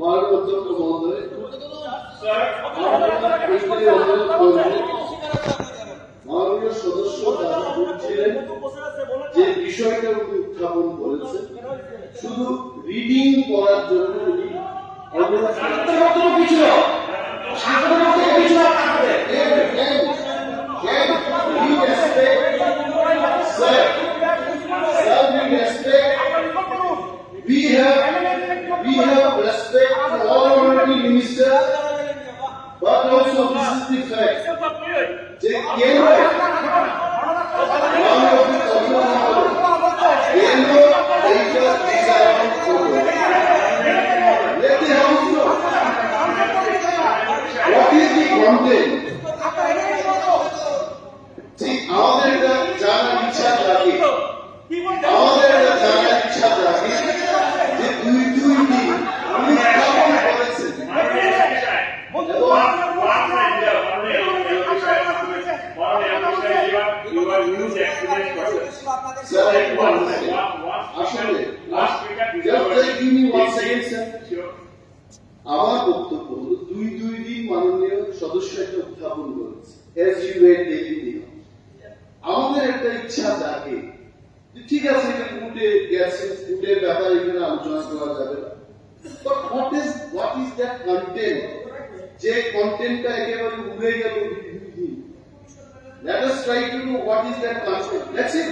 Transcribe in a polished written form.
মাননীয় অধ্যক্ষ মহোদয়, মাননীয় সদস্য বলছিলেন যে বিষয়টা উনি উত্থাপন করেছেন শুধু রিডিং করার জন্য উনি we have respect for all honorary ministers, but also this is the fact. যে কেন্দ্র let the house know what is the content. See, আমাদের জানার ইচ্ছা থাকে, আমাদের জানার ইচ্ছা থাকে যে দুই দিন উনি কেমন করেছেন। আসলে আমার বক্তব্য হল দুই দিন মাননীয় সদস্য একটা উত্থাপন করেছে। আমাদের একটা ইচ্ছা থাকে, ঠিক আছে এটা কোর্টে গেছে, কোর্টের ব্যাপারে এখানে আলোচনা করা যাবে না, but what is that content, যে কন্টেন্টটা একেবারে উড়ে গেল দুই দিন। Let us try to know what is that content. That's it.